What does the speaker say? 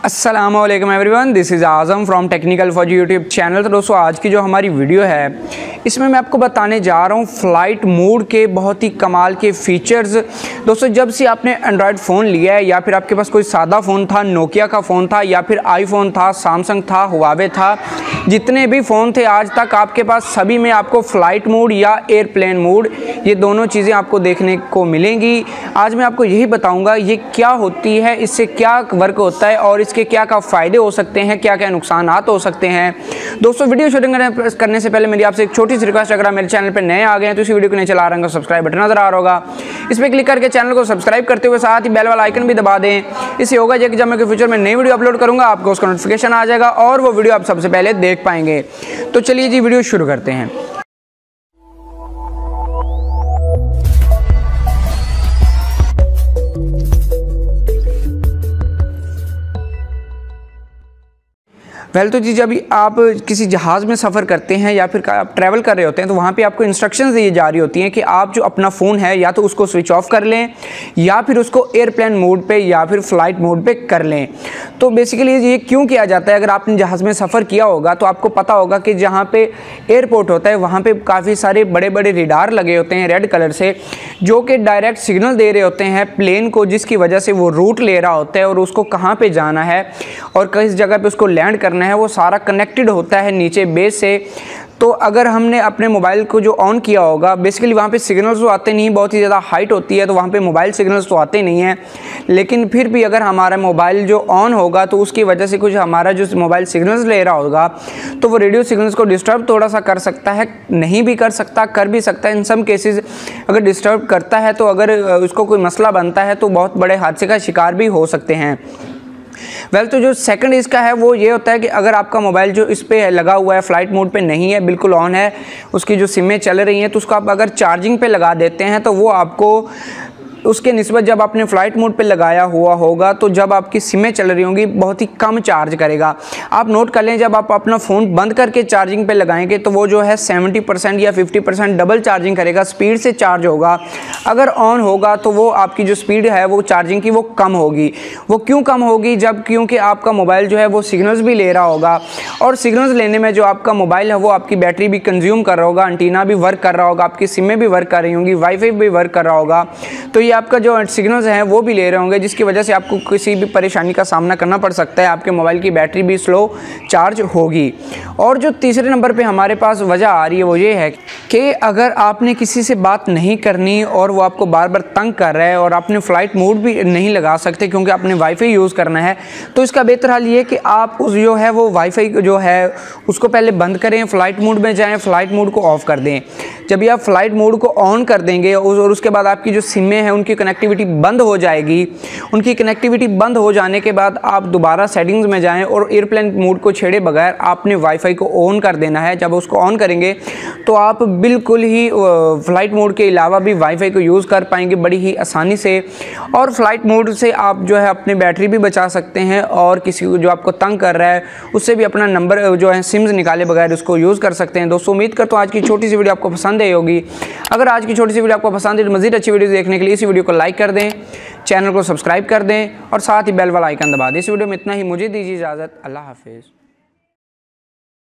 अस्सलामुअलैकुम everyone, this is Azam from technical फौजी YouTube channel. तो दोस्तों आज की जो हमारी वीडियो है इसमें मैं आपको बताने जा रहा हूँ फ़्लाइट मोड के बहुत ही कमाल के फ़ीचर्स। दोस्तों जब से आपने एंड्रॉयड फ़ोन लिया है या फिर आपके पास कोई सादा फ़ोन था, नोकिया का फ़ोन था या फिर आईफोन था, सैमसंग था, हुआवे था, जितने भी फ़ोन थे आज तक आपके पास, सभी में आपको फ़्लाइट मोड या एयरप्लेन मोड ये दोनों चीज़ें आपको देखने को मिलेंगी। आज मैं आपको यही बताऊँगा ये क्या होती है, इससे क्या वर्क होता है और इसके क्या क्या फ़ायदे हो सकते हैं, क्या क्या नुकसानात हो सकते हैं। दोस्तों वीडियो शूटिंग करने से पहले मेरी आपसे एक छोटी सी रिक्वेस्ट, अगर आप मेरे चैनल पर नए आ गए हैं तो इसी वीडियो को नहीं चला रहे हैं, सब्सक्राइब बटन नजर आ रहा होगा, इस पर क्लिक करके चैनल को सब्सक्राइब करते हुए साथ ही बेल वाला आइकन भी दबा दें। इससे होगा कि जब मैं फ्यूचर में नई वीडियो अपलोड करूँगा आपको उसका नोटिफिकेशन आ जाएगा और वो वीडियो आप सबसे पहले देख पाएंगे। तो चलिए जी वीडियो शुरू करते हैं। तो जी जब आप किसी जहाज़ में सफ़र करते हैं या फिर आप ट्रैवल कर रहे होते हैं तो वहाँ पे आपको इंस्ट्रक्शंस दी जा रही होती हैं कि आप जो अपना फ़ोन है या तो उसको स्विच ऑफ कर लें या फिर उसको एयरप्लेन मोड पे या फिर फ़्लाइट मोड पे कर लें। तो बेसिकली ये क्यों किया जाता है, अगर आपने जहाज़ में सफ़र किया होगा तो आपको पता होगा कि जहाँ पर एयरपोर्ट होता है वहाँ पर काफ़ी सारे बड़े बड़े रेडार लगे होते हैं रेड कलर से, जो कि डायरेक्ट सिग्नल दे रहे होते हैं प्लेन को, जिसकी वजह से वो रूट ले रहा होता है और उसको कहाँ पर जाना है और किस जगह पर उसको लैंड करना है वो सारा कनेक्टेड होता है नीचे बेस से। तो अगर हमने अपने मोबाइल को जो ऑन किया होगा, बेसिकली वहाँ पे सिग्नल्स तो आते नहीं, बहुत ही ज़्यादा हाइट होती है तो वहाँ पे मोबाइल सिग्नल्स तो आते नहीं हैं, लेकिन फिर भी अगर हमारा मोबाइल जो ऑन होगा तो उसकी वजह से कुछ हमारा जो मोबाइल सिग्नल्स ले रहा होगा तो वो रेडियो सिग्नल्स को डिस्टर्ब थोड़ा सा कर सकता है, नहीं भी कर सकता, कर भी सकता है। इन सम केसेस अगर डिस्टर्ब करता है तो अगर उसको कोई मसला बनता है तो बहुत बड़े हादसे का शिकार भी हो सकते हैं। तो जो सेकंड इसका है वो ये होता है कि अगर आपका मोबाइल जो इस पे लगा हुआ है फ़्लाइट मोड पे नहीं है, बिल्कुल ऑन है, उसकी जो सिमें चल रही हैं, तो उसको आप अगर चार्जिंग पे लगा देते हैं तो वो आपको उसके निस्बत जब आपने फ़्लाइट मोड पे लगाया हुआ होगा तो जब आपकी सिमें चल रही होंगी बहुत ही कम चार्ज करेगा। आप नोट कर लें, जब आप अपना फ़ोन बंद करके चार्जिंग पे लगाएंगे तो वो जो है 70% या 50% डबल चार्जिंग करेगा, स्पीड से चार्ज होगा। अगर ऑन होगा तो वो आपकी जो स्पीड है वो चार्जिंग की वो कम होगी। वो क्यों कम होगी? जब क्योंकि आपका मोबाइल जो है वो सिग्नल्स भी ले रहा होगा और सिग्नल्स लेने में जो आपका मोबाइल है वो आपकी बैटरी भी कंज्यूम कर रहा होगा, एंटीना भी वर्क कर रहा होगा, आपकी सिमें भी वर्क कर रही होंगी, वाईफाई भी वर्क कर रहा होगा, तो ये आपका जो सिग्नल्स हैं वो भी ले रहे होंगे, जिसकी वजह से आपको किसी भी परेशानी का सामना करना पड़ सकता है, आपके मोबाइल की बैटरी भी स्लो चार्ज होगी। और जो तीसरे नंबर पे हमारे पास वजह आ रही है वो ये है कि अगर आपने किसी से बात नहीं करनी और वो आपको बार बार तंग कर रहा है और आपने फ़्लाइट मोड भी नहीं लगा सकते क्योंकि आपने वाईफाई यूज़ करना है, तो इसका बेहतर हाल ये है कि आप उस जो है वो वाईफाई जो है उसको पहले बंद करें, फ़्लाइट मोड में जाएँ, फ़्लाइट मोड को ऑफ़ कर दें। जब भी आप फ़्लाइट मोड को ऑन कर देंगे और उसके बाद आपकी जो सिमें हैं उनकी कनेक्टिविटी बंद हो जाएगी। उनकी कनेक्टिविटी बंद हो जाने के बाद आप दोबारा सेटिंग्स में जाएं और एयरप्लेन मोड को छेड़े बगैर आपने वाईफाई को ऑन कर देना है। जब उसको ऑन करेंगे तो आप बिल्कुल ही फ़्लाइट मोड के अलावा भी वाईफाई को यूज़ कर पाएंगे बड़ी ही आसानी से, और फ़्लाइट मोड से आप जो है अपनी बैटरी भी बचा सकते हैं और किसी को जो आपको तंग कर रहा है उससे भी अपना नंबर जो है सिम्स निकाले बगैर उसको यूज़ कर सकते हैं। दोस्तों उम्मीद करता हूँ आज की छोटी सी वीडियो आपको पसंद आई होगी। अगर आज की छोटी सी वीडियो आपको पसंद है तो मज़ीद अच्छी वीडियो देखने के लिए इस वीडियो को लाइक कर दें, चैनल को सब्सक्राइब कर दें और साथ ही बेल वाला आइकन दबा दें। इस वीडियो में इतना ही, मुझे दीजिए इजाज़त, अल्लाह हाफिज़।